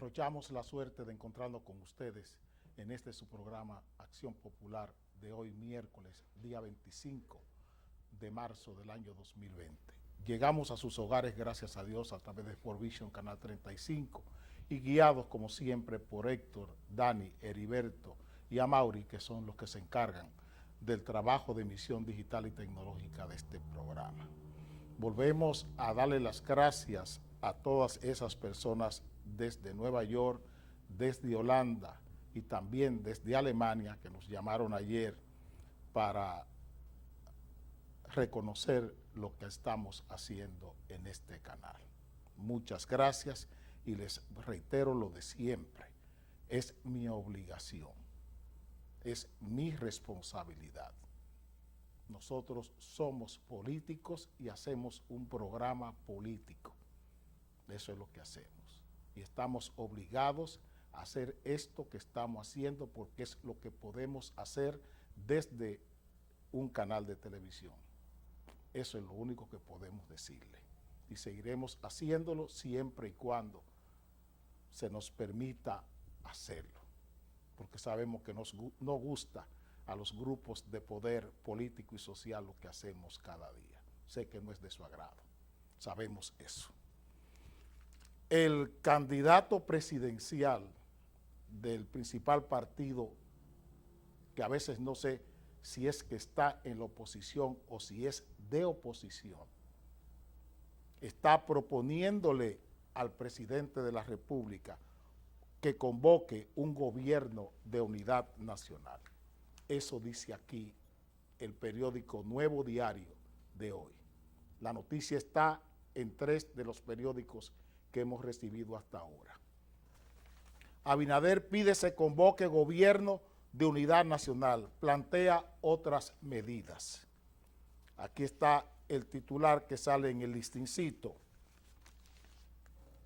derrochamos la suerte de encontrarnos con ustedes en este su programa Acción Popular de hoy miércoles, día 25 de marzo del año 2020. Llegamos a sus hogares, gracias a Dios, a través de Sport Vision Canal 35 y guiados como siempre por Héctor, Dani, Heriberto y Amaury, que son los que se encargan del trabajo de emisión digital y tecnológica de este programa. Volvemos a darle las gracias a todas esas personas desde Nueva York, desde Holanda y también desde Alemania que nos llamaron ayer para reconocer lo que estamos haciendo en este canal. Muchas gracias y les reitero lo de siempre. Es mi obligación, es mi responsabilidad. Nosotros somos políticos y hacemos un programa político. Eso es lo que hacemos. Y estamos obligados a hacer esto que estamos haciendo porque es lo que podemos hacer desde un canal de televisión. Eso es lo único que podemos decirle. Y seguiremos haciéndolo siempre y cuando se nos permita hacerlo. Porque sabemos que nos gusta a los grupos de poder político y social lo que hacemos cada día. Sé que no es de su agrado. Sabemos eso. El candidato presidencial del principal partido, que a veces no sé si es que está en la oposición o si es de oposición, está proponiéndole al presidente de la República que convoque un gobierno de unidad nacional. Eso dice aquí el periódico Nuevo Diario de hoy. La noticia está en 3 de los periódicos que hemos recibido hasta ahora. Abinader pide se convoque gobierno de unidad nacional, plantea otras medidas. Aquí está el titular que sale en el listincito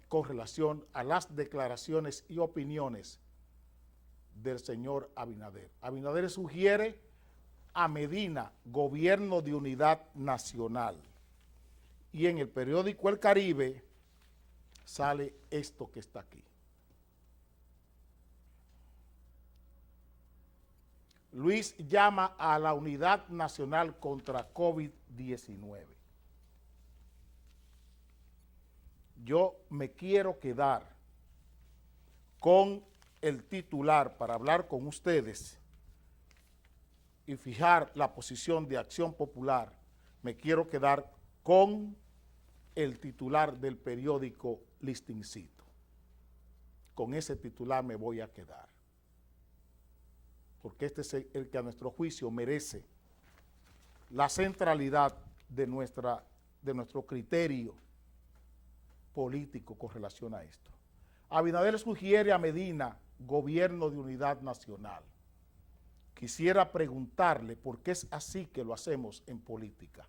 con relación a las declaraciones y opiniones del señor Abinader. Abinader sugiere a Medina gobierno de unidad nacional. Y en el periódico El Caribe sale esto que está aquí. Luis llama a la unidad nacional contra COVID-19. Yo me quiero quedar con el titular para hablar con ustedes y fijar la posición de Acción Popular. Me quiero quedar con el titular del periódico Listincito. Con ese titular me voy a quedar. Porque este es el que a nuestro juicio merece la centralidad de nuestro criterio político con relación a esto. Abinader sugiere a Medina gobierno de unidad nacional. Quisiera preguntarle, porque es así que lo hacemos en política,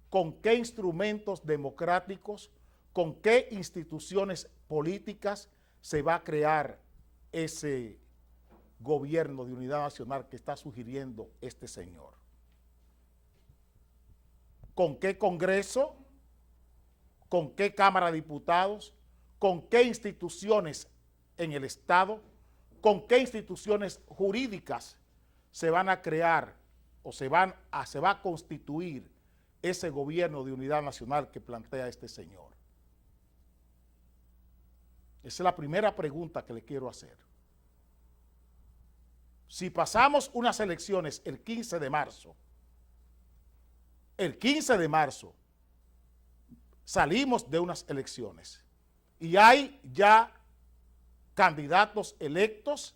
¿con qué instrumentos democráticos, con qué instituciones políticas se va a crear ese gobierno de unidad nacional que está sugiriendo este señor? ¿Con qué Congreso? ¿Con qué Cámara de Diputados? ¿Con qué instituciones en el Estado? ¿Con qué instituciones jurídicas se van a crear o se va a constituir ese gobierno de unidad nacional que plantea este señor? Esa es la primera pregunta que le quiero hacer. Si pasamos unas elecciones el 15 de marzo salimos de unas elecciones y hay ya candidatos electos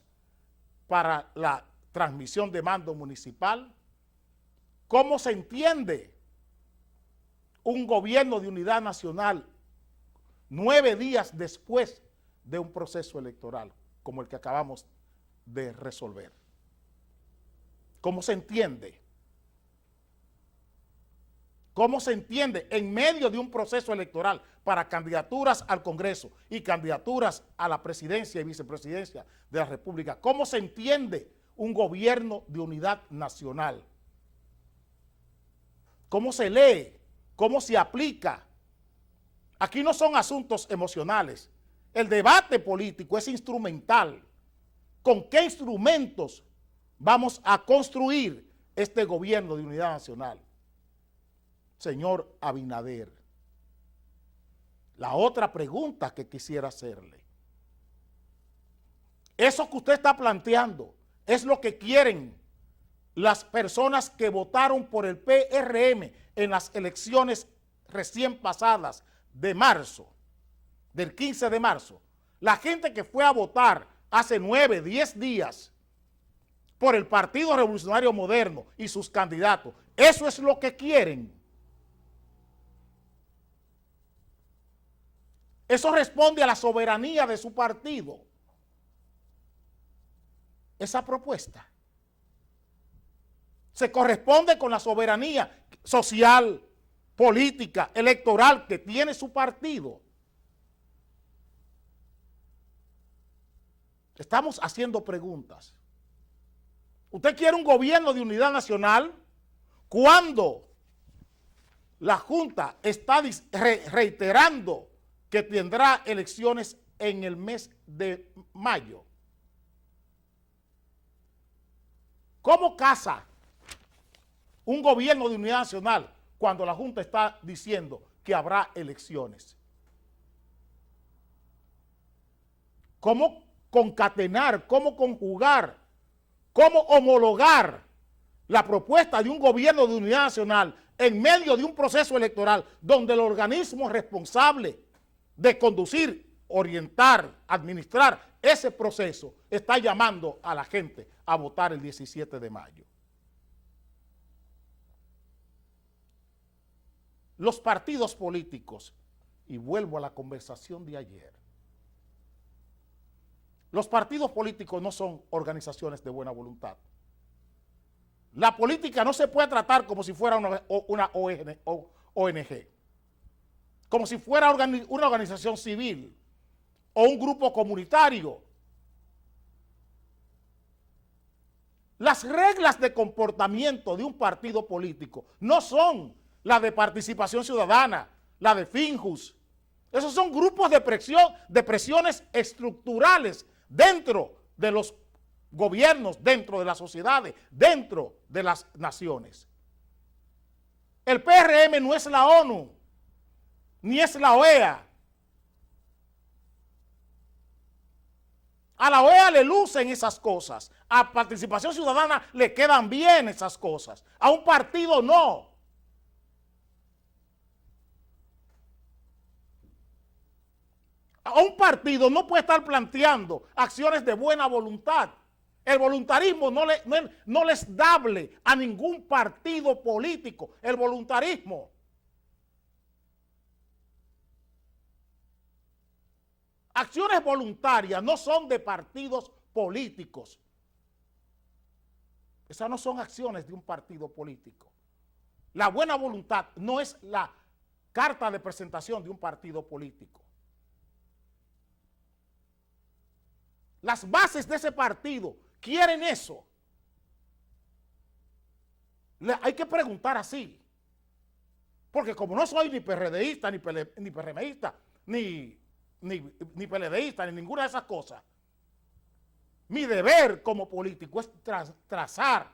para la transmisión de mando municipal, ¿cómo se entiende un gobierno de unidad nacional 9 días después de un proceso electoral como el que acabamos de resolver? ¿Cómo se entiende? ¿Cómo se entiende en medio de un proceso electoral para candidaturas al Congreso y candidaturas a la presidencia y vicepresidencia de la República? ¿Cómo se entiende un gobierno de unidad nacional? ¿Cómo se lee? ¿Cómo se aplica? Aquí no son asuntos emocionales. El debate político es instrumental. ¿Con qué instrumentos vamos a construir este gobierno de unidad nacional? Señor Abinader, la otra pregunta que quisiera hacerle. Eso que usted está planteando es lo que quieren las personas que votaron por el PRM en las elecciones recién pasadas de marzo, del 15 de marzo. La gente que fue a votar hace 9, 10 días por el Partido Revolucionario Moderno y sus candidatos, eso es lo que quieren. Eso responde a la soberanía de su partido. Esa propuesta se corresponde con la soberanía social, política, electoral que tiene su partido. Estamos haciendo preguntas. ¿Usted quiere un gobierno de unidad nacional cuando la Junta está reiterando que tendrá elecciones en el mes de mayo? ¿Cómo casa un gobierno de unidad nacional cuando la Junta está diciendo que habrá elecciones? ¿Cómo concatenar, cómo conjugar, cómo homologar la propuesta de un gobierno de unidad nacional en medio de un proceso electoral donde el organismo responsable de conducir, orientar, administrar ese proceso está llamando a la gente a votar el 17 de mayo? Los partidos políticos, y vuelvo a la conversación de ayer, los partidos políticos no son organizaciones de buena voluntad. La política no se puede tratar como si fuera una ONG, como si fuera una organización civil o un grupo comunitario. Las reglas de comportamiento de un partido político no son la de Participación Ciudadana, la de Finjus. Esos son grupos de presión, de presiones estructurales dentro de los gobiernos, dentro de las sociedades, dentro de las naciones. El PRM no es la ONU, ni es la OEA. A la OEA le lucen esas cosas, a Participación Ciudadana le quedan bien esas cosas, a un partido no. A un partido no puede estar planteando acciones de buena voluntad. El voluntarismo no le es dable a ningún partido político. El voluntarismo. Acciones voluntarias no son de partidos políticos. Esas no son acciones de un partido político. La buena voluntad no es la carta de presentación de un partido político. Las bases de ese partido quieren eso. Hay que preguntar así. Porque como no soy ni PRDista, ni PRMista, ni PLDista, ni ninguna de esas cosas, mi deber como político es trazar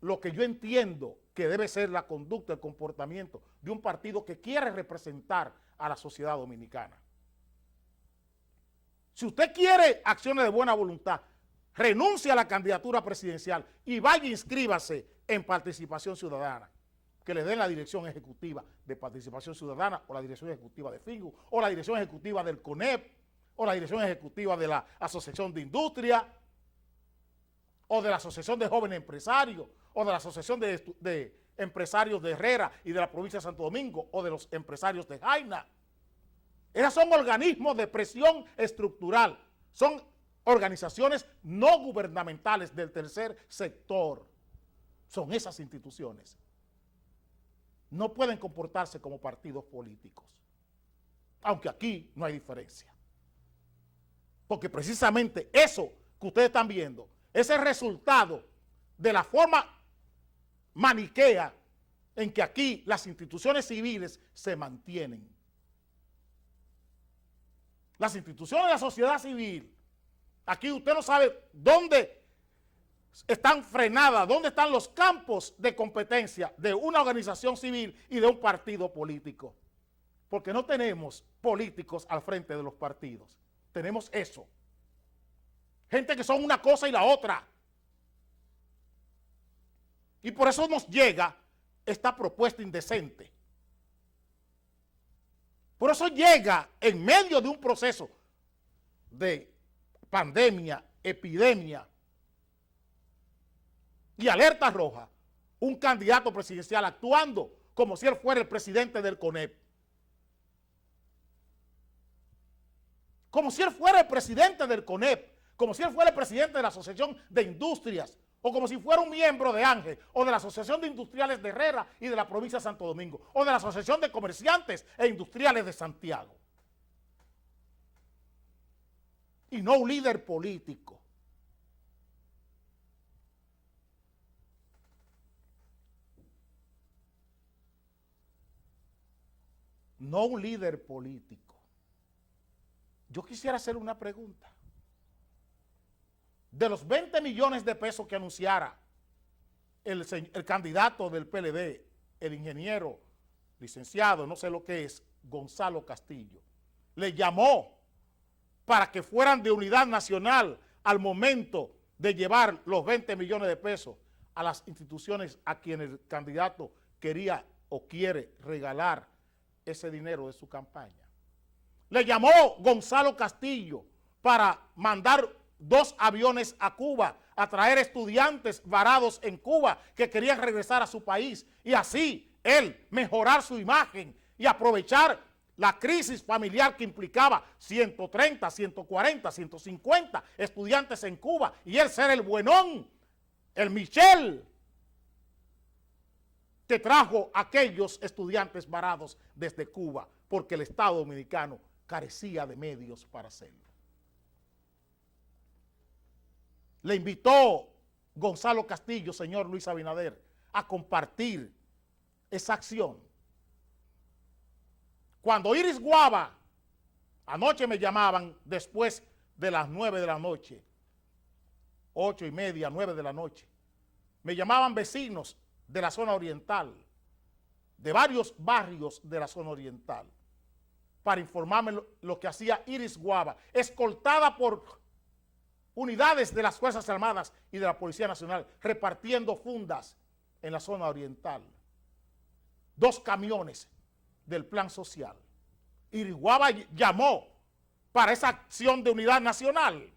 lo que yo entiendo que debe ser la conducta, el comportamiento de un partido que quiere representar a la sociedad dominicana. Si usted quiere acciones de buena voluntad, renuncie a la candidatura presidencial y vaya e inscríbase en Participación Ciudadana, que le den la dirección ejecutiva de Participación Ciudadana o la dirección ejecutiva de FINGU o la dirección ejecutiva del CONEP o la dirección ejecutiva de la Asociación de Industria o de la Asociación de Jóvenes Empresarios o de la Asociación de Empresarios de Herrera y de la provincia de Santo Domingo o de los empresarios de Jaina. Esos son organismos de presión estructural, son organizaciones no gubernamentales del tercer sector. Son esas instituciones. No pueden comportarse como partidos políticos, aunque aquí no hay diferencia. Porque precisamente eso que ustedes están viendo es el resultado de la forma maniquea en que aquí las instituciones civiles se mantienen. las instituciones de la sociedad civil, aquí usted no sabe dónde están frenadas, dónde están los campos de competencia de una organización civil y de un partido político. Porque no tenemos políticos al frente de los partidos. Tenemos eso. Gente que son una cosa y la otra. Y por eso nos llega esta propuesta indecente. Por eso llega en medio de un proceso de pandemia, epidemia y alerta roja, un candidato presidencial actuando como si él fuera el presidente del CONEP. Como si él fuera el presidente del CONEP, como si él fuera el presidente de la Asociación de Industrias, o como si fuera un miembro de Ángel, o de la Asociación de Industriales de Herrera y de la provincia de Santo Domingo, o de la Asociación de Comerciantes e Industriales de Santiago. Y no un líder político. No un líder político. Yo quisiera hacer una pregunta. De los 20 millones de pesos que anunciara el candidato del PLD, el ingeniero, licenciado, no sé lo que es, Gonzalo Castillo, le llamó para que fueran de unidad nacional al momento de llevar los 20 millones de pesos a las instituciones a quienes el candidato quería o quiere regalar ese dinero de su campaña. Le llamó Gonzalo Castillo para mandar 2 aviones a Cuba, a traer estudiantes varados en Cuba que querían regresar a su país y así él mejorar su imagen y aprovechar la crisis familiar que implicaba 130, 140, 150 estudiantes en Cuba y él ser el buenón, el Michel, que trajo a aquellos estudiantes varados desde Cuba porque el Estado Dominicano carecía de medios para hacerlo. Le invitó Gonzalo Castillo, señor Luis Abinader, a compartir esa acción. Cuando Iris Guava, anoche me llamaban después de las 9 de la noche, 8:30, 9 de la noche, me llamaban vecinos de la zona oriental, de varios barrios de la zona oriental, para informarme lo que hacía Iris Guava, escoltada por unidades de las Fuerzas Armadas y de la Policía Nacional, repartiendo fundas en la zona oriental. 2 camiones del plan social. Iris Guava llamó para esa acción de unidad nacional.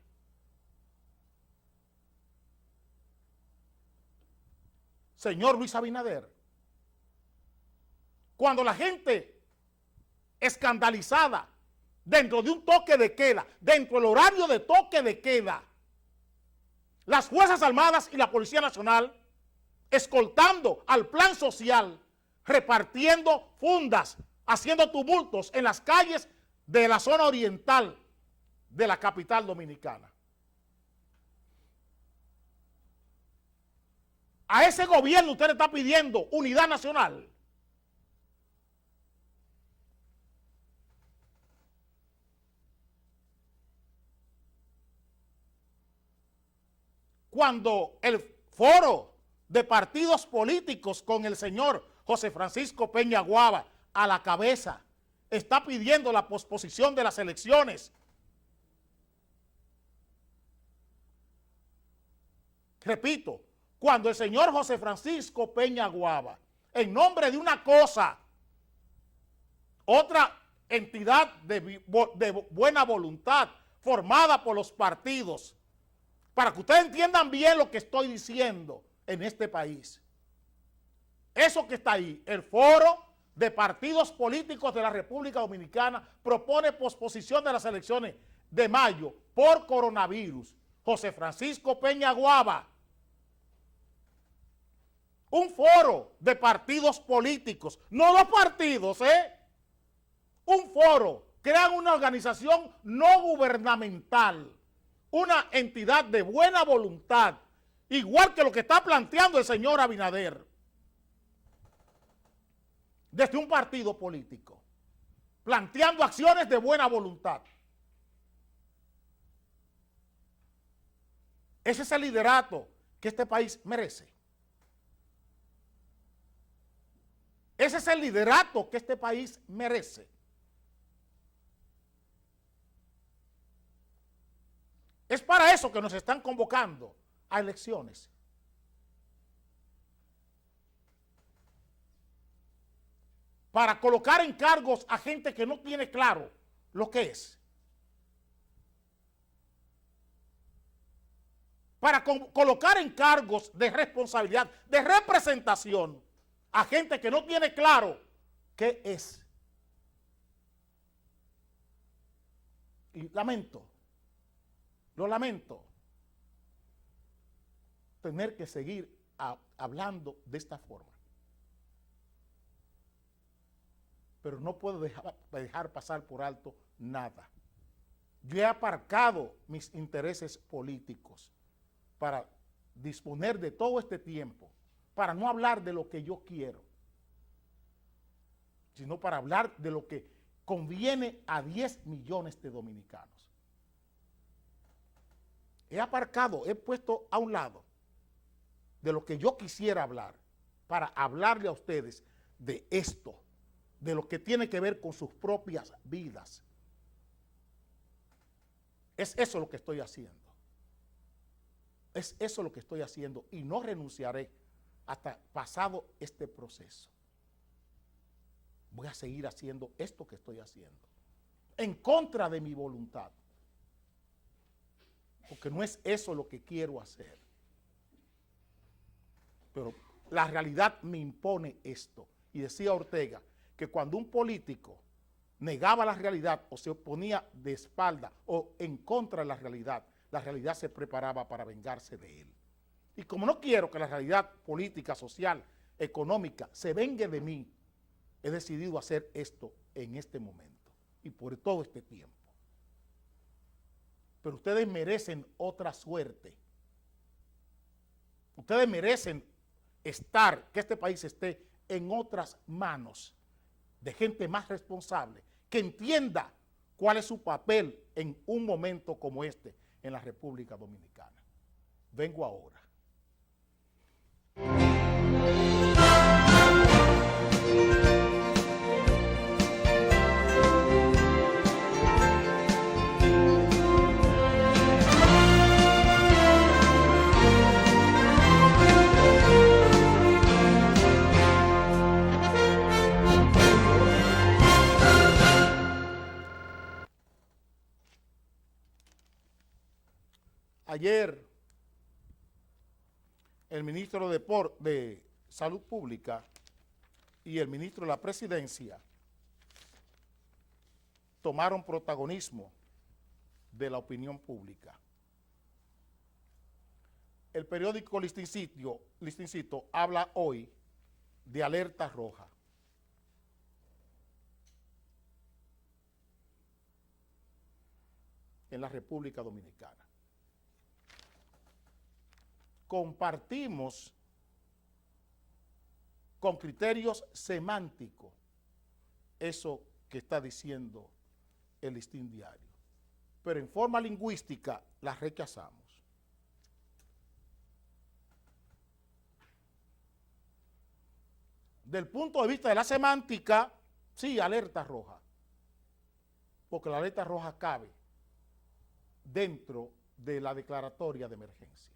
Señor Luis Abinader, cuando la gente escandalizada dentro de un toque de queda, dentro del horario de toque de queda, las Fuerzas Armadas y la Policía Nacional escoltando al plan social, repartiendo fundas, haciendo tumultos en las calles de la zona oriental de la capital dominicana. A ese gobierno usted le está pidiendo unidad nacional. Cuando el foro de partidos políticos con el señor José Francisco Peña Guava a la cabeza está pidiendo la posposición de las elecciones. Repito, cuando el señor José Francisco Peña Guava, en nombre de una cosa, otra entidad de buena voluntad formada por los partidos, para que ustedes entiendan bien lo que estoy diciendo en este país. Eso que está ahí, el foro de partidos políticos de la República Dominicana propone posposición de las elecciones de mayo por coronavirus. José Francisco Peña Guava, un foro de partidos políticos, no los partidos, un foro, crean una organización no gubernamental, una entidad de buena voluntad, igual que lo que está planteando el señor Abinader, desde un partido político, planteando acciones de buena voluntad. Ese es el liderato que este país merece. Ese es el liderato que este país merece. Es para eso que nos están convocando a elecciones. Para colocar en cargos a gente que no tiene claro lo que es. Para colocar en cargos de responsabilidad, de representación, a gente que no tiene claro qué es. Y lo lamento, tener que seguir hablando de esta forma. Pero no puedo dejar pasar por alto nada. Yo he aparcado mis intereses políticos para disponer de todo este tiempo, para no hablar de lo que yo quiero, sino para hablar de lo que conviene a 10 millones de dominicanos. He aparcado, he puesto a un lado de lo que yo quisiera hablar, para hablarle a ustedes de esto, de lo que tiene que ver con sus propias vidas. Es eso lo que estoy haciendo. Es eso lo que estoy haciendo y no renunciaré hasta pasado este proceso. Voy a seguir haciendo esto que estoy haciendo, en contra de mi voluntad, porque no es eso lo que quiero hacer. Pero la realidad me impone esto. Y decía Ortega que cuando un político negaba la realidad o se oponía de espalda o en contra de la realidad se preparaba para vengarse de él. Y como no quiero que la realidad política, social, económica se vengue de mí, he decidido hacer esto en este momento y por todo este tiempo. Pero ustedes merecen otra suerte. Ustedes merecen que este país esté en otras manos de gente más responsable, que entienda cuál es su papel en un momento como este en la República Dominicana. Vengo ahora. Ayer, el ministro de Salud Pública y el ministro de la Presidencia tomaron protagonismo de la opinión pública. El periódico Listincito habla hoy de alerta roja. En la República Dominicana. Compartimos con criterios semánticos eso que está diciendo el Listín Diario, pero en forma lingüística la rechazamos. Del punto de vista de la semántica, sí, alerta roja, porque la alerta roja cabe dentro de la declaratoria de emergencia.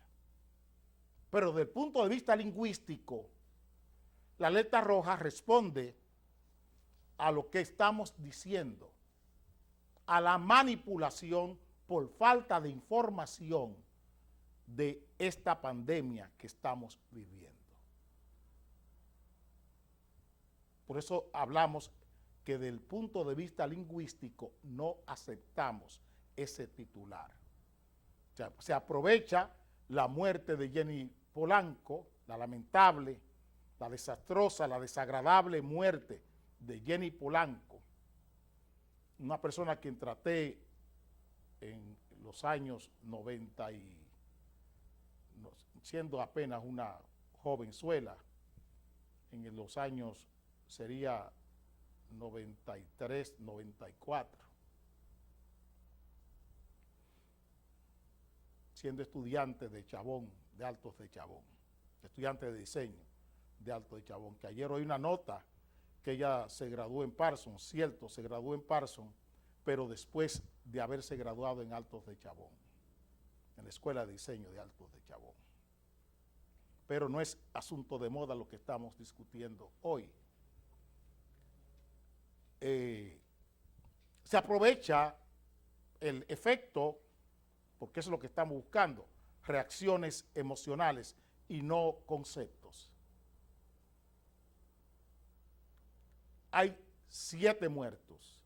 Pero desde el punto de vista lingüístico, la alerta roja responde a lo que estamos diciendo, a la manipulación por falta de información de esta pandemia que estamos viviendo. Por eso hablamos que desde el punto de vista lingüístico no aceptamos ese titular. O sea, se aprovecha la muerte de Jenny Polanco, la lamentable, la desastrosa, la desagradable muerte de Jenny Polanco, una persona a quien traté en los años 90 siendo apenas una jovenzuela, en los años sería 93, 94. siendo estudiante de Chabón, de Altos de Chabón, estudiante de diseño de Altos de Chabón, que ayer oí una nota que ella se graduó en Parsons, cierto, se graduó en Parsons, pero después de haberse graduado en Altos de Chabón, en la Escuela de Diseño de Altos de Chabón. Pero no es asunto de moda lo que estamos discutiendo hoy. Se aprovecha el efecto, porque eso es lo que estamos buscando, reacciones emocionales y no conceptos. Hay 7 muertos.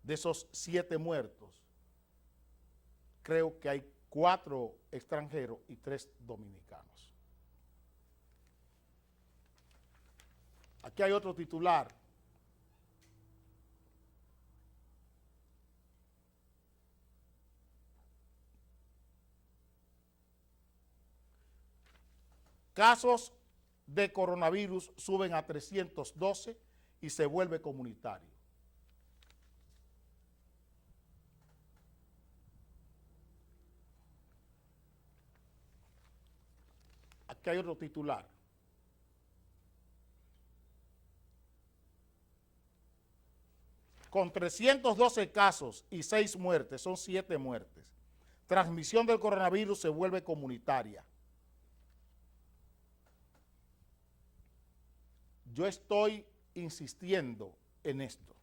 De esos 7 muertos, creo que hay 4 extranjeros y 3 dominicanos. Aquí hay otro titular. Casos de coronavirus suben a 312 y se vuelve comunitario. Aquí hay otro titular. Con 312 casos y 6 muertes, son 7 muertes. Transmisión del coronavirus se vuelve comunitaria. Yo estoy insistiendo en esto,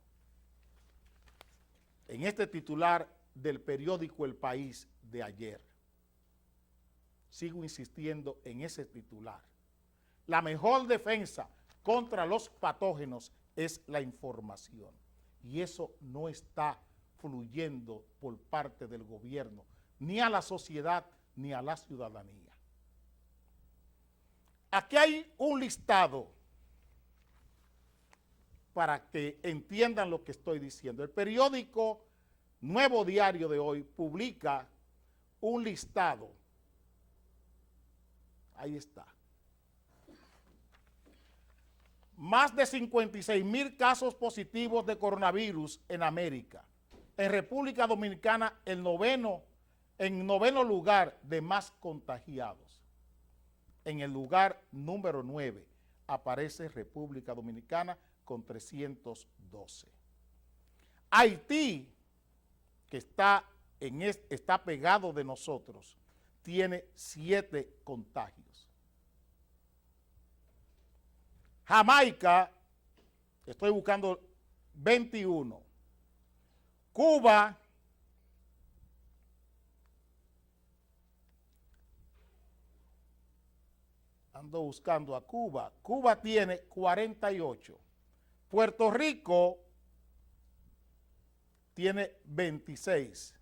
en este titular del periódico El País de ayer. Sigo insistiendo en ese titular. La mejor defensa contra los patógenos es la información. Y eso no está fluyendo por parte del gobierno, ni a la sociedad, ni a la ciudadanía. Aquí hay un listado para que entiendan lo que estoy diciendo. El periódico Nuevo Diario de hoy publica un listado. Ahí está. Más de 56,000 casos positivos de coronavirus en América. En República Dominicana, en noveno lugar de más contagiados. En el lugar número 9 aparece República Dominicana con 312. Haití, que está pegado de nosotros, tiene 7 contagios. Jamaica, estoy buscando 21. Cuba, ando buscando a Cuba. Cuba tiene 48. Puerto Rico tiene 26.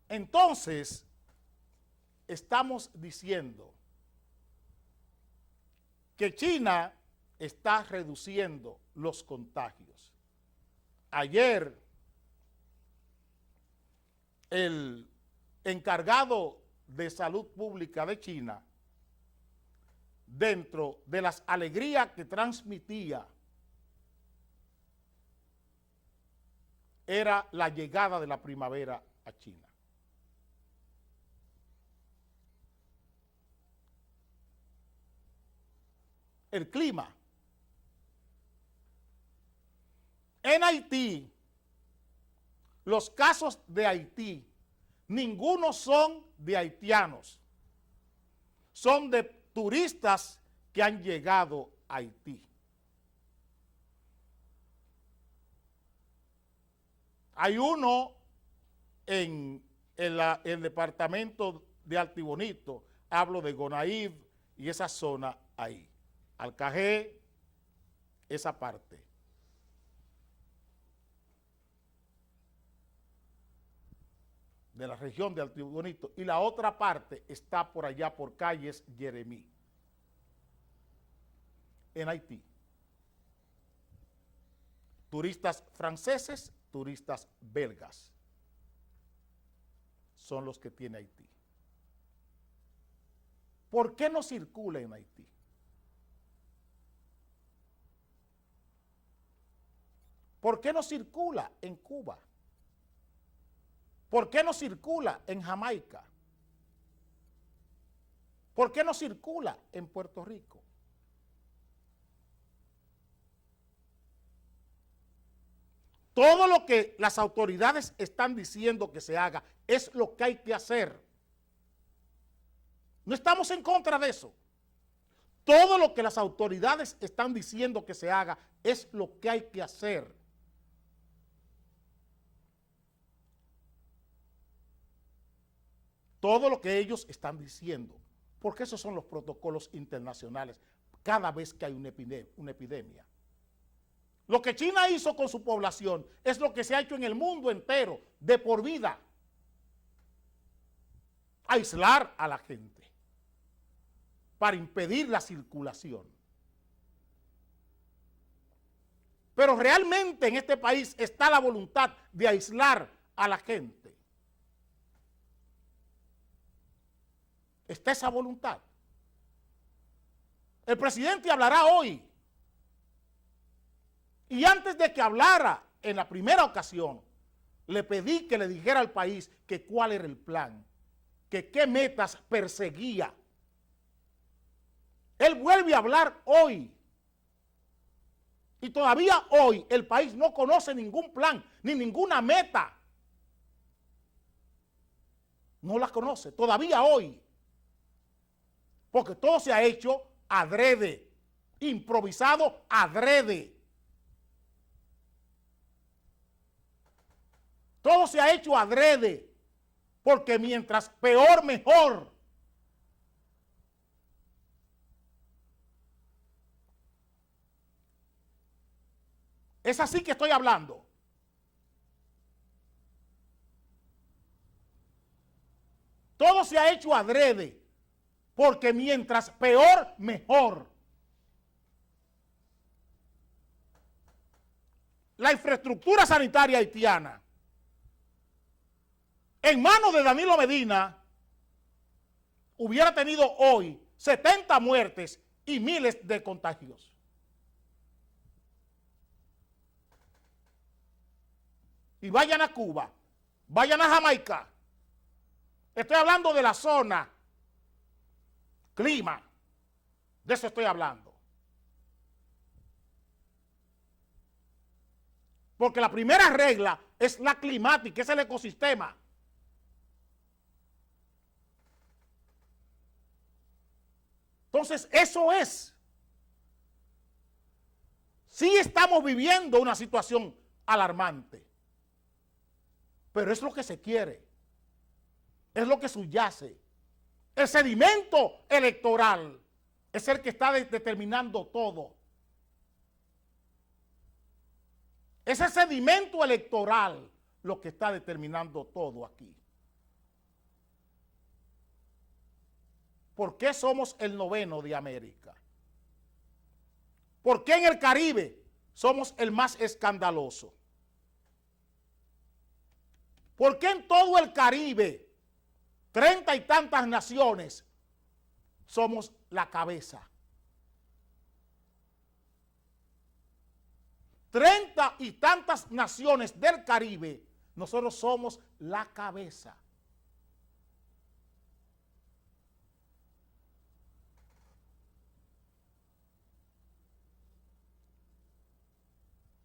Entonces, estamos diciendo que China está reduciendo los contagios. Ayer, el encargado de salud pública de China, dentro de las alegrías que transmitía, era la llegada de la primavera a China. El clima. En Haití, los casos de Haití, ninguno son de haitianos, son de turistas que han llegado a Haití. Hay uno en el departamento de Altibonito, hablo de Gonaïves y esa zona ahí. Alcajé, esa parte. De la región de Altibonito. Y la otra parte está por allá, por calles Jeremí, en Haití. Turistas franceses, turistas belgas son los que tiene Haití. ¿Por qué no circula en Haití? ¿Por qué no circula en Cuba? ¿Por qué no circula en Jamaica? ¿Por qué no circula en Puerto Rico? Todo lo que las autoridades están diciendo que se haga es lo que hay que hacer. No estamos en contra de eso. Todo lo que las autoridades están diciendo que se haga es lo que hay que hacer. Todo lo que ellos están diciendo, porque esos son los protocolos internacionales cada vez que hay una epidemia. Lo que China hizo con su población es lo que se ha hecho en el mundo entero, de por vida. Aislar a la gente para impedir la circulación. Pero realmente en este país está la voluntad de aislar a la gente. Está esa voluntad. El presidente hablará hoy. Y antes de que hablara en la primera ocasión, le pedí que le dijera al país que cuál era el plan, que qué metas perseguía. Él vuelve a hablar hoy. Y todavía hoy el país no conoce ningún plan, ni ninguna meta. No la conoce, todavía hoy. Porque todo se ha hecho adrede, improvisado adrede. Todo se ha hecho adrede, porque mientras peor, mejor. Es así que estoy hablando. Todo se ha hecho adrede, porque mientras peor, mejor. La infraestructura sanitaria haitiana, en manos de Danilo Medina, hubiera tenido hoy 70 muertes y miles de contagios. Y vayan a Cuba, vayan a Jamaica. Estoy hablando de la zona, clima, de eso estoy hablando. Porque la primera regla es la climática, es el ecosistema. Entonces, eso es. Sí estamos viviendo una situación alarmante, pero es lo que se quiere, es lo que subyace. El sedimento electoral es el que está determinando todo. Es el sedimento electoral lo que está determinando todo aquí. ¿Por qué somos el 9º de América? ¿Por qué en el Caribe somos el más escandaloso? ¿Por qué en todo el Caribe, 30 y tantas naciones, somos la cabeza? 30 y tantas naciones del Caribe, nosotros somos la cabeza.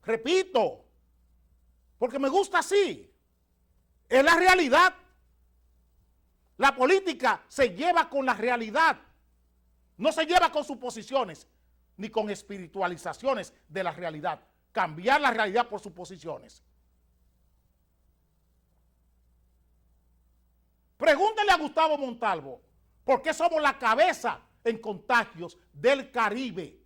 Repito, porque me gusta así. Es la realidad. La política se lleva con la realidad. No se lleva con suposiciones ni con espiritualizaciones de la realidad. Cambiar la realidad por suposiciones. Pregúntele a Gustavo Montalvo por qué somos la cabeza en contagios del Caribe.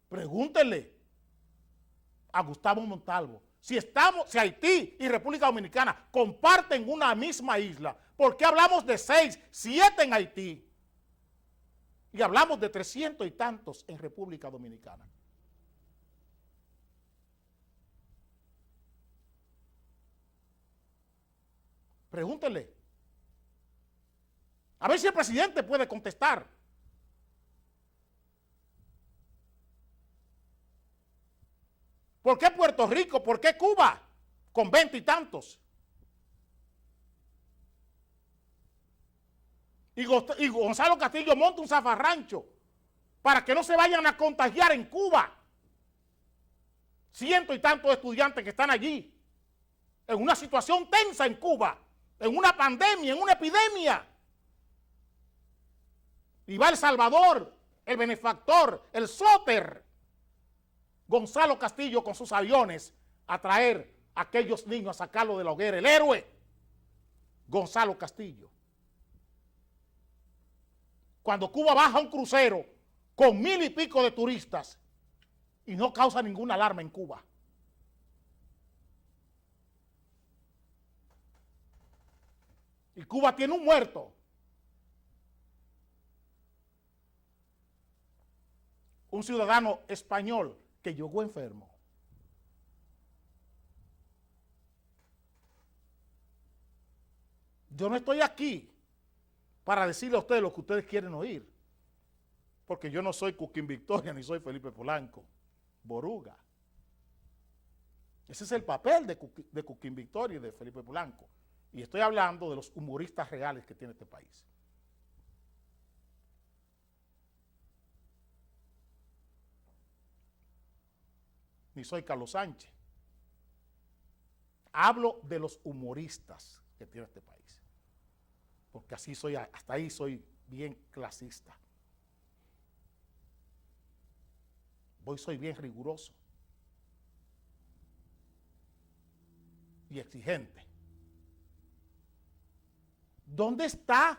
Pregúntele a Gustavo Montalvo si Haití y República Dominicana comparten una misma isla. ¿Por qué hablamos de 6, 7 en Haití? Y hablamos de 300 y tantos en República Dominicana. Pregúntele. A ver si el presidente puede contestar. ¿Por qué Puerto Rico? ¿Por qué Cuba? Con 20 y tantos. Y Gonzalo Castillo monta un zafarrancho para que no se vayan a contagiar en Cuba. Cientos y tantos estudiantes que están allí, en una situación tensa en Cuba, en una pandemia, en una epidemia. Y va El Salvador, el benefactor, el Soter, Gonzalo Castillo con sus aviones a traer a aquellos niños, a sacarlos de la hoguera. El héroe, Gonzalo Castillo. Cuando Cuba baja un crucero con 1000 y pico de turistas y no causa ninguna alarma en Cuba. Y Cuba tiene un muerto. Un ciudadano español que llegó enfermo. Yo no estoy aquí para decirle a ustedes lo que ustedes quieren oír, porque yo no soy Cooking Victoria ni soy Felipe Polanco, Boruga. Ese es el papel de Cooking Victoria y de Felipe Polanco. Y estoy hablando de los humoristas reales que tiene este país. Ni soy Carlos Sánchez. Hablo de los humoristas que tiene este país. Porque así soy, hasta ahí soy bien clasista. Soy bien riguroso y exigente. ¿Dónde está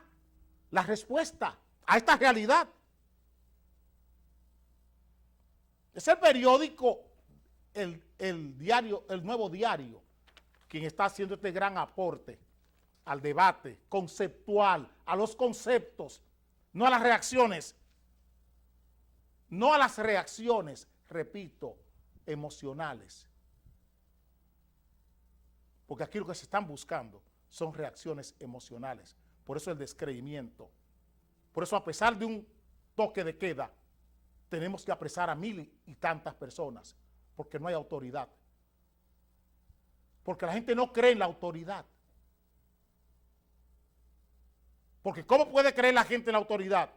la respuesta a esta realidad? Es el periódico, el diario, el Nuevo Diario, quien está haciendo este gran aporte al debate conceptual, a los conceptos, no a las reacciones. No a las reacciones, repito, emocionales. Porque aquí lo que se están buscando son reacciones emocionales. Por eso el descreimiento. Por eso, a pesar de un toque de queda, tenemos que apresar a 1000 y tantas personas, porque no hay autoridad. Porque la gente no cree en la autoridad. Porque ¿cómo puede creer la gente en la autoridad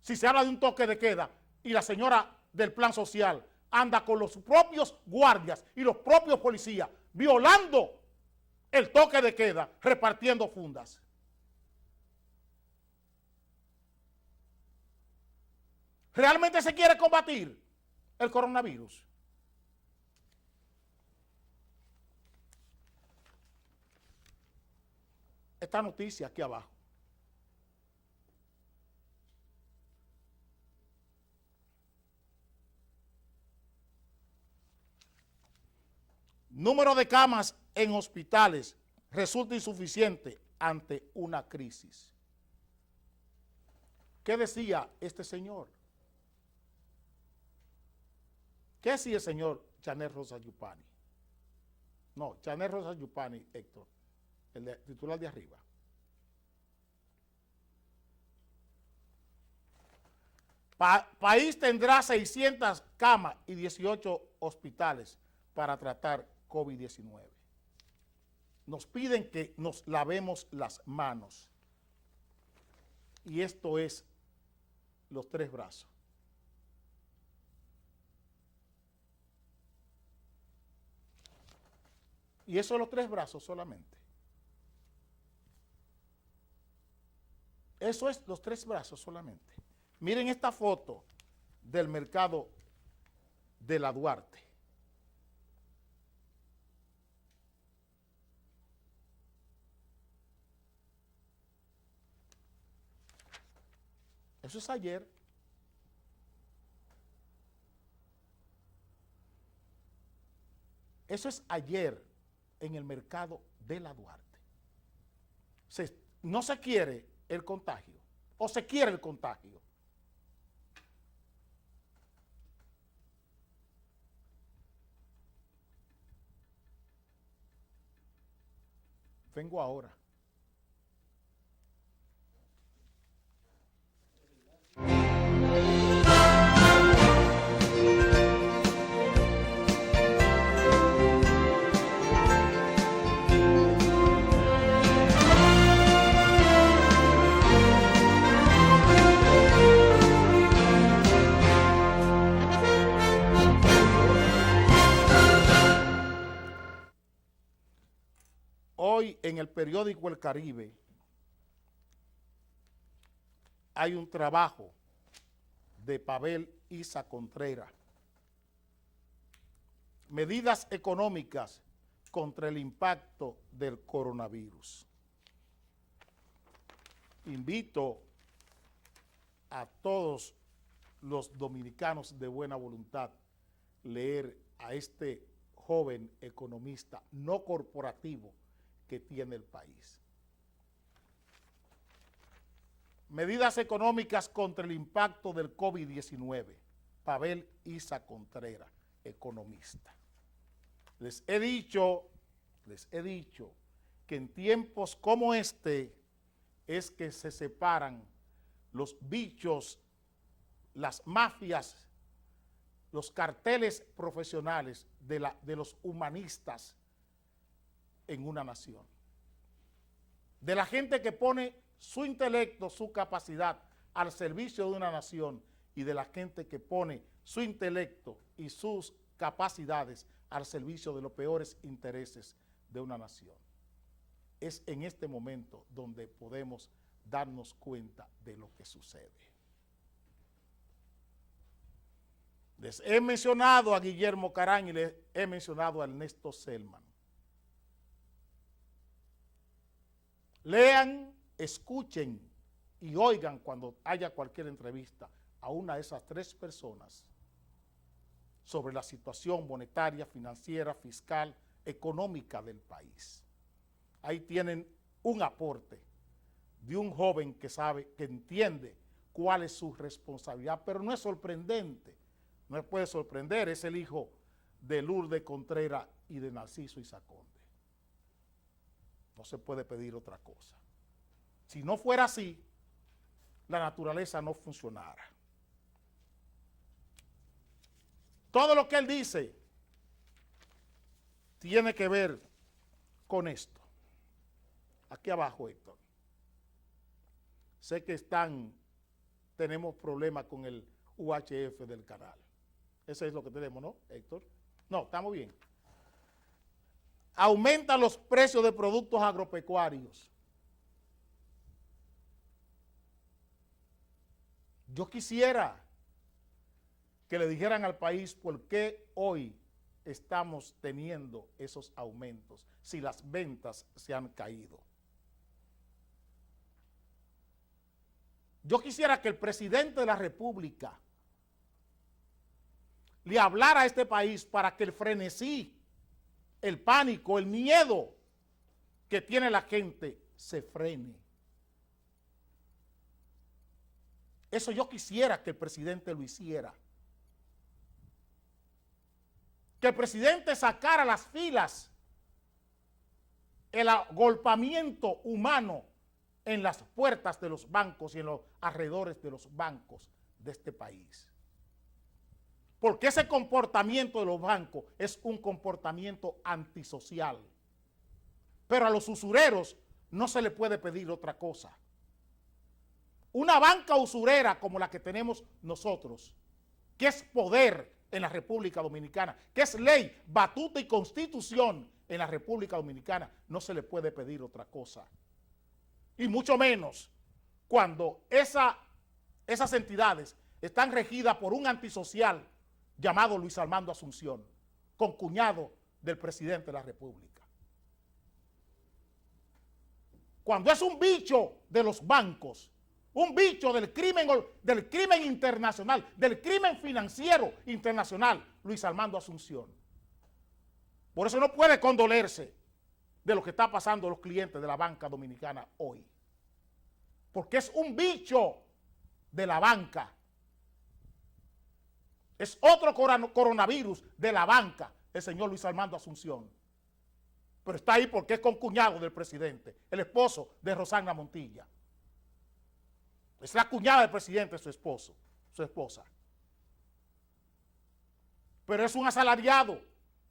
si se habla de un toque de queda y la señora del plan social anda con los propios guardias y los propios policías violando el toque de queda, repartiendo fundas? ¿Realmente se quiere combatir el coronavirus? Esta noticia aquí abajo. Número de camas en hospitales resulta insuficiente ante una crisis. ¿Qué decía este señor? ¿Qué decía el señor Chanel Rosas Yupani? No, Chanel Rosas Yupani, Héctor, el titular de arriba. País tendrá 600 camas y 18 hospitales para tratar COVID-19. Nos piden que nos lavemos las manos. Y esto es los 3 brazos. Y eso es los 3 brazos solamente. Eso es los 3 brazos solamente. Miren esta foto del mercado de la Duarte. Eso es ayer. Eso es ayer en el mercado de la Duarte. No se quiere el contagio, o se quiere el contagio. Vengo ahora. hoy en el periódico El Caribe hay un trabajo de Pavel Isa Contreras. Medidas económicas contra el impacto del coronavirus. Invito a todos los dominicanos de buena voluntad leer a este joven economista no corporativo que tiene el país. Medidas económicas contra el impacto del COVID-19. Pavel Isa Contreras, economista. Les he dicho que en tiempos como este es que se separan los bichos, las mafias, los carteles profesionales de los humanistas en una nación. De la gente que pone su intelecto, su capacidad al servicio de una nación y de la gente que pone su intelecto y sus capacidades al servicio de los peores intereses de una nación. Es en este momento donde podemos darnos cuenta de lo que sucede. Les he mencionado a Guillermo Caram y les he mencionado a Ernesto Selman. Lean, escuchen y oigan cuando haya cualquier entrevista a una de esas tres personas sobre la situación monetaria, financiera, fiscal, económica del país. Ahí tienen un aporte de un joven que sabe, que entiende cuál es su responsabilidad, pero no es sorprendente, no puede sorprender, es el hijo de Lourdes Contreras y de Narciso Isaconde. No se puede pedir otra cosa. Si no fuera así, la naturaleza no funcionara. Todo lo que él dice tiene que ver con esto. Aquí abajo, Héctor. Sé que tenemos problemas con el UHF del canal. Eso es lo que tenemos, ¿no, Héctor? No, estamos bien. Aumentan los precios de productos agropecuarios. Yo quisiera que le dijeran al país por qué hoy estamos teniendo esos aumentos, si las ventas se han caído. Yo quisiera que el presidente de la República le hablara a este país para que el frenesí, el pánico, el miedo que tiene la gente se frene. Eso yo quisiera que el presidente lo hiciera. Que el presidente sacara las filas, el agolpamiento humano en las puertas de los bancos y en los alrededores de los bancos de este país. Porque ese comportamiento de los bancos es un comportamiento antisocial. Pero a los usureros no se le puede pedir otra cosa. Una banca usurera como la que tenemos nosotros, que es poder en la República Dominicana, que es ley, batuta y constitución en la República Dominicana, no se le puede pedir otra cosa. Y mucho menos cuando esas entidades están regidas por un antisocial llamado Luis Armando Asunción, concuñado del presidente de la República. Cuando es un bicho de los bancos, un bicho del crimen internacional, del crimen financiero internacional, Luis Armando Asunción. Por eso no puede condolerse de lo que está pasando a los clientes de la banca dominicana hoy. Porque es un bicho de la banca. Es otro coronavirus de la banca, el señor Luis Armando Asunción. Pero está ahí porque es concuñado del presidente, el esposo de Rosana Montilla. Es la cuñada del presidente, su esposa. Pero es un asalariado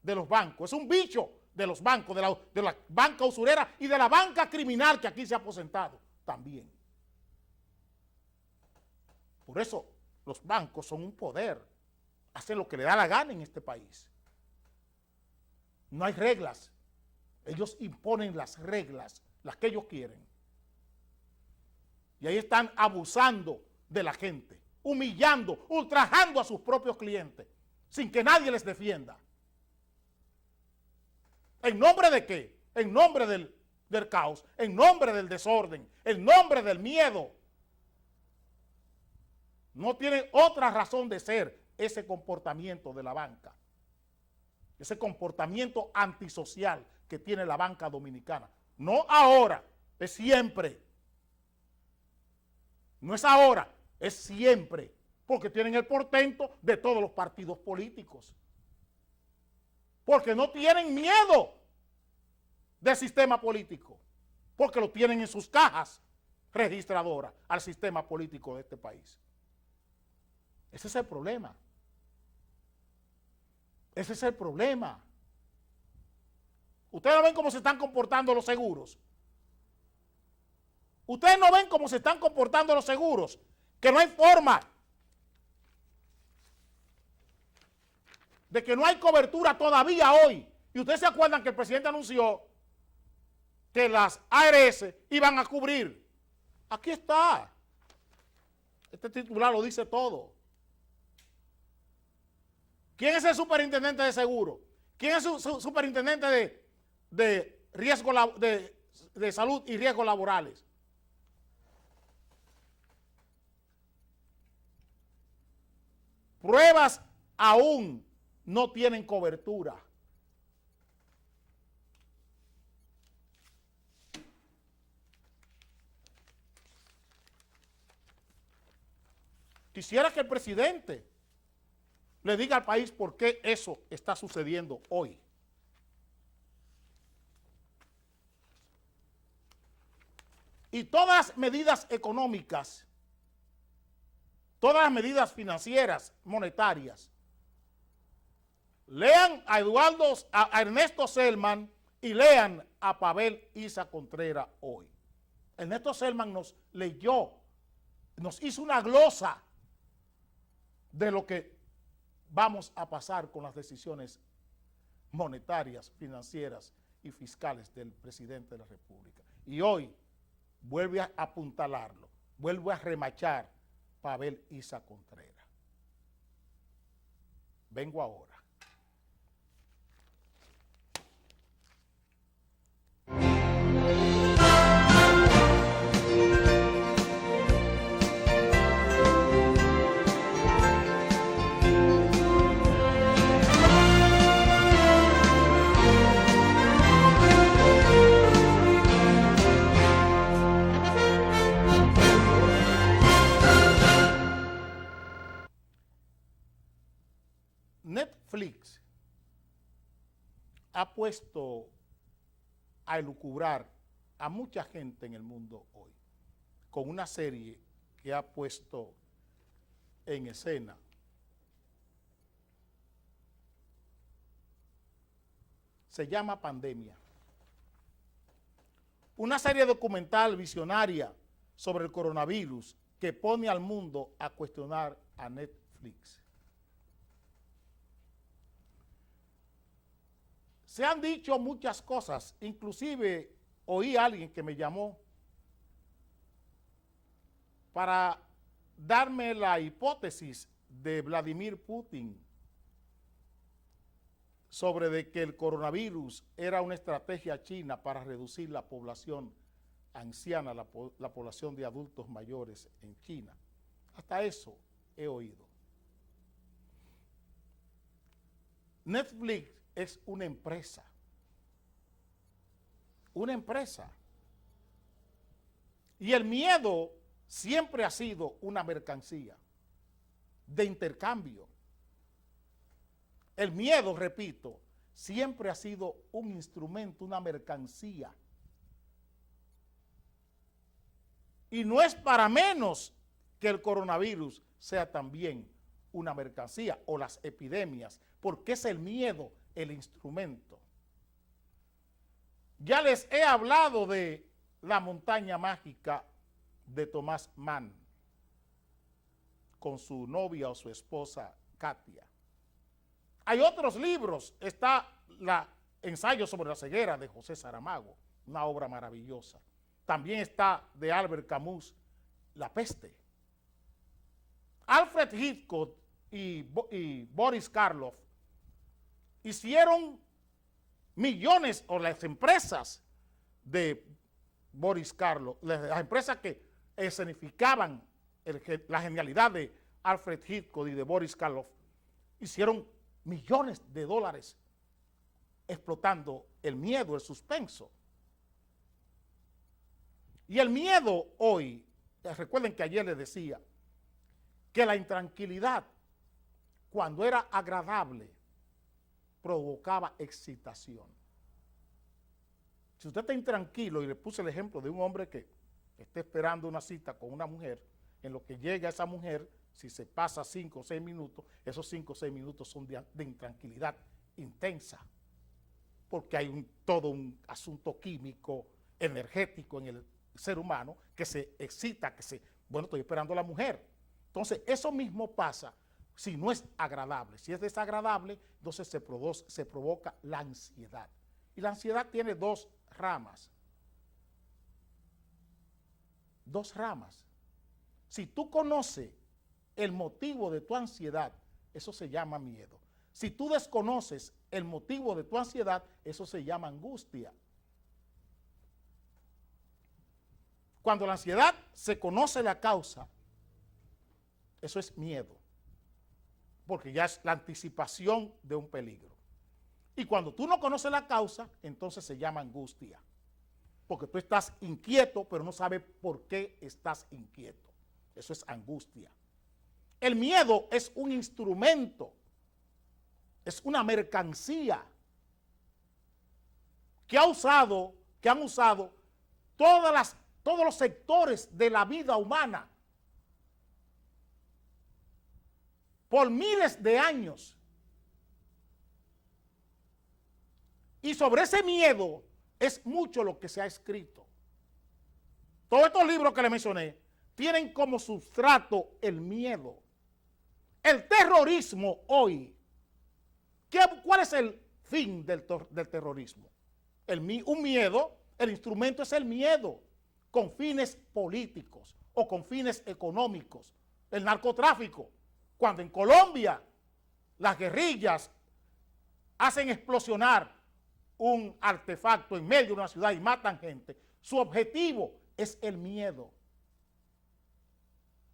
de los bancos, es un bicho de los bancos, de la banca usurera y de la banca criminal que aquí se ha aposentado también. Por eso los bancos son un poder, hacen lo que le da la gana en este país. No hay reglas, Ellos imponen las reglas, las que ellos quieren. Y ahí están abusando de la gente, humillando, ultrajando a sus propios clientes, sin que nadie les defienda. ¿En nombre de qué? En nombre del caos, en nombre del desorden, en nombre del miedo. No tiene otra razón de ser ese comportamiento de la banca, ese comportamiento antisocial que tiene la banca dominicana. No ahora, es siempre. No es ahora, es siempre, porque tienen el portento de todos los partidos políticos. Porque no tienen miedo del sistema político, porque lo tienen en sus cajas registradoras al sistema político de este país. Ese es el problema. Ese es el problema. Ustedes no ven cómo se están comportando los seguros. Ustedes no ven cómo se están comportando los seguros, que no hay forma, de que no hay cobertura todavía hoy. Y ustedes se acuerdan que el presidente anunció que las ARS iban a cubrir. Aquí está. Este titular lo dice todo. ¿Quién es el superintendente de seguro? ¿Quién es su superintendente de riesgo de salud y riesgos laborales? Pruebas aún no tienen cobertura. Quisiera que el presidente le diga al país por qué eso está sucediendo hoy. Y todas las medidas económicas, todas las medidas financieras, monetarias, lean a Ernesto Selman y lean a Pavel Isa Contreras hoy. Ernesto Selman nos leyó, nos hizo una glosa de lo que vamos a pasar con las decisiones monetarias, financieras y fiscales del presidente de la República. Y hoy vuelve a apuntalarlo, vuelve a remachar Pavel Isa Contreras. Vengo ahora. Netflix ha puesto a elucubrar a mucha gente en el mundo hoy con una serie que ha puesto en escena se llama Pandemia. Una serie documental visionaria sobre el coronavirus que pone al mundo a cuestionar a Netflix. Se han dicho muchas cosas, inclusive oí a alguien que me llamó para darme la hipótesis de Vladimir Putin sobre de que el coronavirus era una estrategia china para reducir la población anciana, la población de adultos mayores en China. Hasta eso he oído. Netflix es una empresa. Una empresa. Y el miedo siempre ha sido una mercancía de intercambio. El miedo, repito, siempre ha sido un instrumento, una mercancía. Y no es para menos que el coronavirus sea también una mercancía o las epidemias, porque es el miedo el instrumento. Ya les he hablado de La montaña mágica de Thomas Mann con su novia o su esposa Katia. Hay otros libros, está Ensayo sobre la ceguera de José Saramago, una obra maravillosa. También está de Albert Camus, La peste. Alfred Hitchcock y Boris Karloff hicieron millones, o las empresas de Boris Karloff, las empresas que escenificaban la genialidad de Alfred Hitchcock y de Boris Karloff, hicieron millones de dólares explotando el miedo, el suspenso. Y el miedo hoy, recuerden que ayer les decía que la intranquilidad, cuando era agradable, provocaba excitación. Si usted está intranquilo, y le puse el ejemplo de un hombre que está esperando una cita con una mujer, en lo que llega esa mujer, si se pasa 5 o 6 minutos, esos 5 o 6 minutos son de intranquilidad intensa, porque hay todo un asunto químico, energético en el ser humano que se excita, bueno, estoy esperando a la mujer. Entonces, eso mismo pasa si no es agradable. Si es desagradable, entonces se provoca la ansiedad. Y la ansiedad tiene dos ramas. Dos ramas. Si tú conoces el motivo de tu ansiedad, eso se llama miedo. Si tú desconoces el motivo de tu ansiedad, eso se llama angustia. Cuando la ansiedad se conoce la causa, eso es miedo, porque ya es la anticipación de un peligro. Y cuando tú no conoces la causa, entonces se llama angustia, porque tú estás inquieto, pero no sabes por qué estás inquieto. Eso es angustia. El miedo es un instrumento, es una mercancía que han usado todos los sectores de la vida humana por miles de años. Y sobre ese miedo es mucho lo que se ha escrito. Todos estos libros que le mencioné tienen como sustrato el miedo. El terrorismo hoy, ¿cuál es el fin del terrorismo? Un miedo, el instrumento es el miedo, con fines políticos o con fines económicos. El narcotráfico, cuando en Colombia las guerrillas hacen explosionar un artefacto en medio de una ciudad y matan gente, su objetivo es el miedo.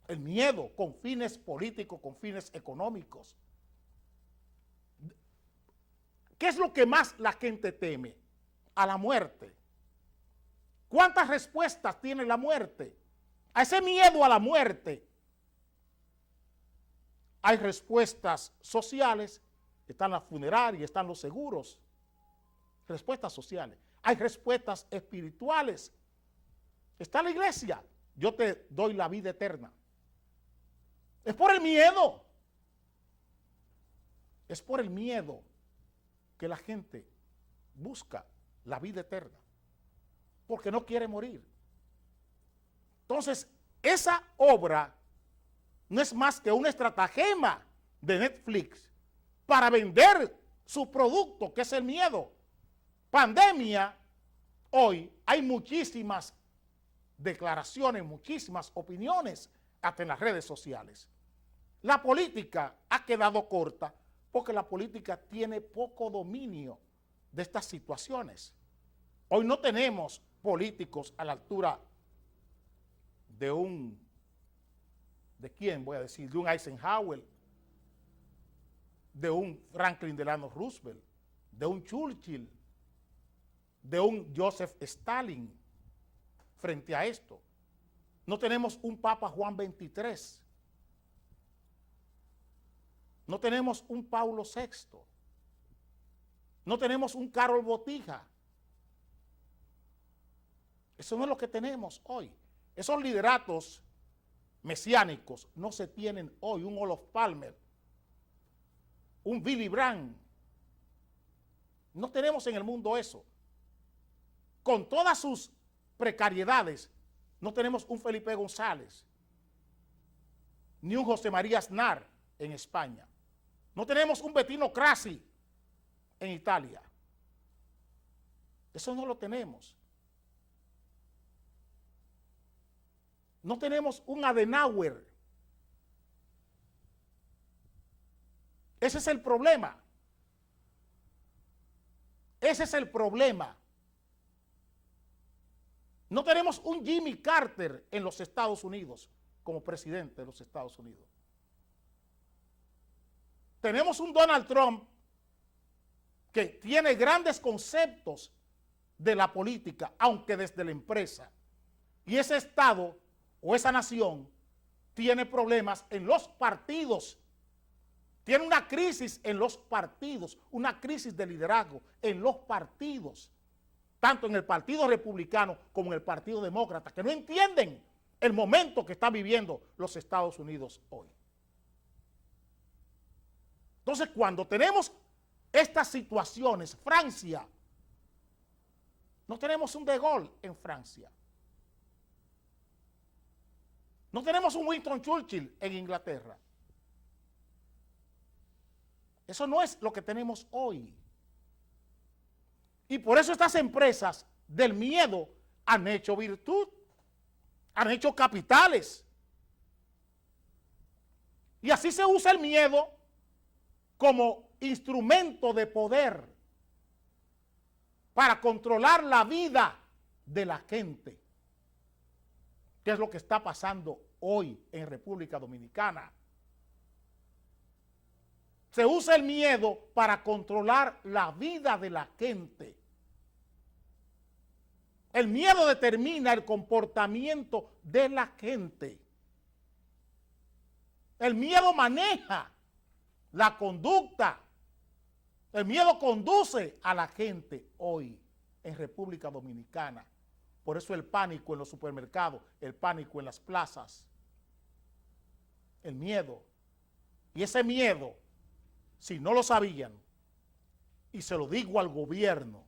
El miedo con fines políticos, con fines económicos. ¿Qué es lo que más la gente teme? A la muerte. ¿Cuántas respuestas tiene la muerte? A ese miedo a la muerte hay respuestas sociales, están las funerarias, están los seguros, respuestas sociales. Hay respuestas espirituales. Está la iglesia, yo te doy la vida eterna. Es por el miedo. Es por el miedo que la gente busca la vida eterna, porque no quiere morir. Entonces, esa obra no es más que una estratagema de Netflix para vender su producto, que es el miedo. Pandemia, hoy hay muchísimas declaraciones, muchísimas opiniones, hasta en las redes sociales. La política ha quedado corta porque la política tiene poco dominio de estas situaciones. Hoy no tenemos políticos a la altura de ¿quién voy a decir? De un Eisenhower, de un Franklin Delano Roosevelt, de un Churchill, de un Joseph Stalin frente a esto. No tenemos un Papa Juan XXIII. No tenemos un Paulo VI. No tenemos un Karol Botija. Eso no es lo que tenemos hoy. Esos lideratos mesiánicos no se tienen hoy. Un Olof Palme, un Willy Brandt. No tenemos en el mundo eso. Con todas sus precariedades, no tenemos un Felipe González, ni un José María Aznar en España. No tenemos un Bettino Craxi en Italia. Eso no lo tenemos. No tenemos un Adenauer. Ese es el problema. Ese es el problema. No tenemos un Jimmy Carter en los Estados Unidos como presidente de los Estados Unidos. Tenemos un Donald Trump que tiene grandes conceptos de la política, aunque desde la empresa. Y ese estado o esa nación tiene problemas en los partidos. Tiene una crisis en los partidos, una crisis de liderazgo en los partidos, tanto en el Partido Republicano como en el Partido Demócrata, que no entienden el momento que están viviendo los Estados Unidos hoy. Entonces, cuando tenemos estas situaciones, Francia, no tenemos un De Gaulle en Francia. No tenemos un Winston Churchill en Inglaterra. Eso no es lo que tenemos hoy. Y por eso estas empresas del miedo han hecho virtud, han hecho capitales. Y así se usa el miedo como instrumento de poder para controlar la vida de la gente, que es lo que está pasando hoy en República Dominicana. Se usa el miedo para controlar la vida de la gente. El miedo determina el comportamiento de la gente. El miedo maneja la conducta. El miedo conduce a la gente hoy en República Dominicana. Por eso el pánico en los supermercados, el pánico en las plazas. El miedo. Y ese miedo, si no lo sabían, y se lo digo al gobierno,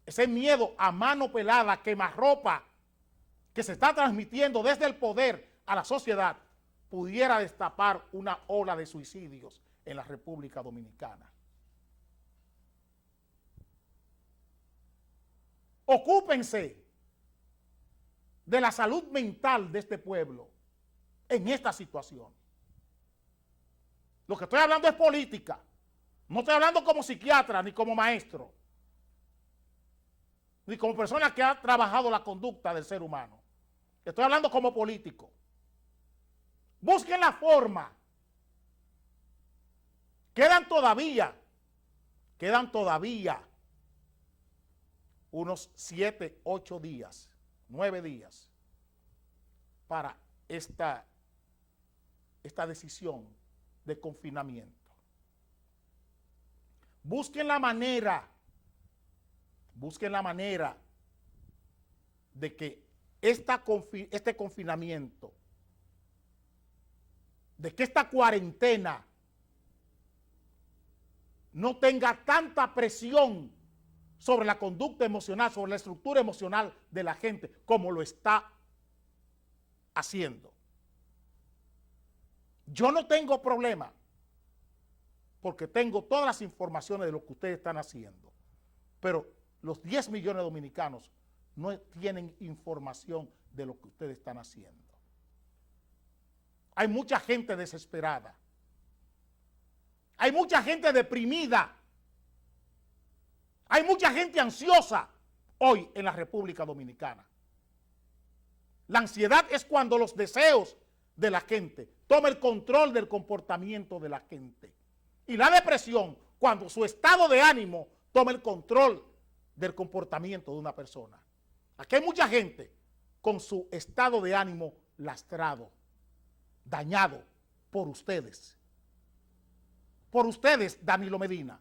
ese miedo a mano pelada, quemarropa, que se está transmitiendo desde el poder a la sociedad, pudiera destapar una ola de suicidios en la República Dominicana. Ocúpense de la salud mental de este pueblo en esta situación. Lo que estoy hablando es política. No estoy hablando como psiquiatra, ni como maestro, ni como persona que ha trabajado la conducta del ser humano. Estoy hablando como político. Busquen la forma. Quedan todavía unos 7, 8 días, 9 días para esta decisión de confinamiento. Busquen la manera de que este confinamiento, de que esta cuarentena no tenga tanta presión sobre la conducta emocional, sobre la estructura emocional de la gente, como lo está haciendo. Yo no tengo problema, porque tengo todas las informaciones de lo que ustedes están haciendo, pero los 10 millones de dominicanos no tienen información de lo que ustedes están haciendo. Hay mucha gente desesperada. Hay mucha gente deprimida. Hay mucha gente ansiosa hoy en la República Dominicana. La ansiedad es cuando los deseos de la gente toman el control del comportamiento de la gente. Y la depresión, cuando su estado de ánimo toma el control del comportamiento de una persona. Aquí hay mucha gente con su estado de ánimo lastrado, dañado por ustedes. Por ustedes, Danilo Medina.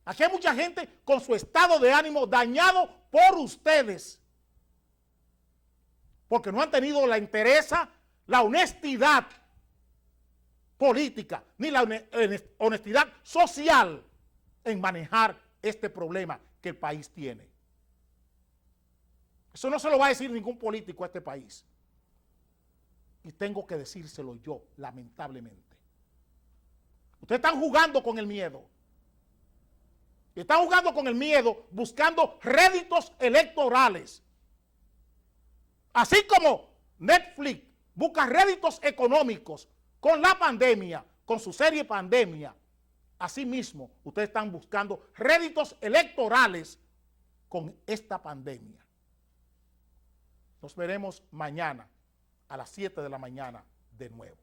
Aquí hay mucha gente con su estado de ánimo dañado por ustedes. Porque no han tenido la entereza, la honestidad política, ni la honestidad social en manejar este problema que el país tiene. Eso no se lo va a decir ningún político a este país. Y tengo que decírselo yo, lamentablemente. Ustedes están jugando con el miedo. Están jugando con el miedo, buscando réditos electorales. Así como Netflix busca réditos económicos con la pandemia, con su serie Pandemia, asimismo ustedes están buscando réditos electorales con esta pandemia. Nos veremos mañana a las 7 de la mañana de nuevo.